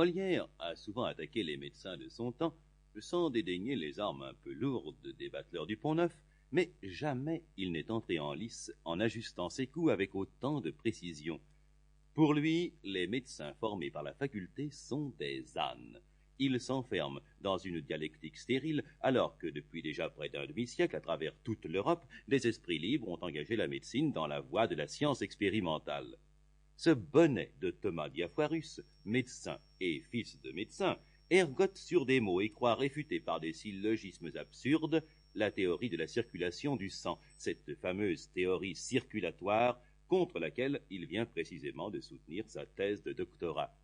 Molière a souvent attaqué les médecins de son temps, sans dédaigner les armes un peu lourdes des bateleurs du Pont-Neuf, mais jamais il n'est entré en lice en ajustant ses coups avec autant de précision. Pour lui, les médecins formés par la faculté sont des ânes. Ils s'enferment dans une dialectique stérile, alors que depuis déjà près d'un demi-siècle, à travers toute l'Europe, des esprits libres ont engagé la médecine dans la voie de la science expérimentale. Ce bonnet de Thomas Diafoirus, médecin et fils de médecin, ergote sur des mots et croit réfuter par des syllogismes absurdes la théorie de la circulation du sang, cette fameuse théorie circulatoire contre laquelle il vient précisément de soutenir sa thèse de doctorat.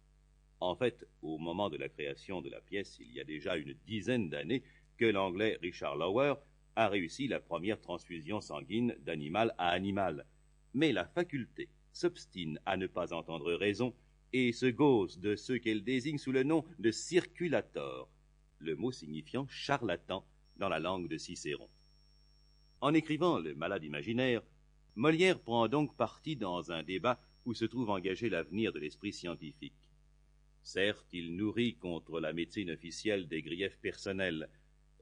En fait, au moment de la création de la pièce, il y a déjà une dizaine d'années, que l'anglais Richard Lower a réussi la première transfusion sanguine d'animal à animal. Mais la faculté s'obstine à ne pas entendre raison et se gausse de ceux qu'elle désigne sous le nom de circulator, le mot signifiant charlatan dans la langue de Cicéron. En écrivant Le Malade imaginaire, Molière prend donc parti dans un débat où se trouve engagé l'avenir de l'esprit scientifique. Certes, il nourrit contre la médecine officielle des griefs personnels.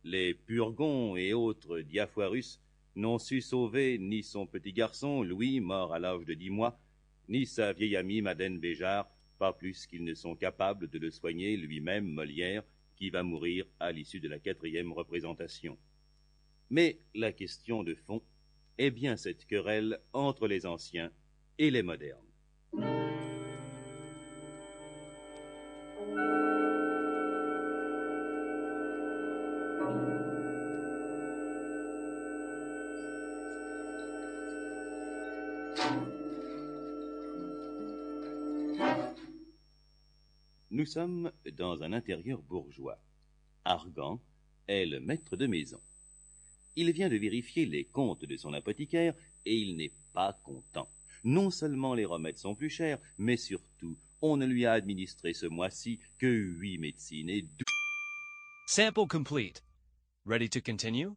Les Purgons et autres Diafoirus n'ont su sauver ni son petit garçon, Louis, mort à l'âge de 10 mois, ni sa vieille amie Madeleine Béjart, pas plus qu'ils ne sont capables de le soigner lui-même, Molière, qui va mourir à l'issue de la 4e représentation. Mais la question de fond est bien cette querelle entre les anciens et les modernes. Nous sommes dans un intérieur bourgeois. Argan est le maître de maison. Il vient de vérifier les comptes de son apothicaire et il n'est pas content. Non seulement les remèdes sont plus chers, mais surtout, on ne lui a administré ce mois-ci que 8 médecines et 12... Sample complete. Ready to continue?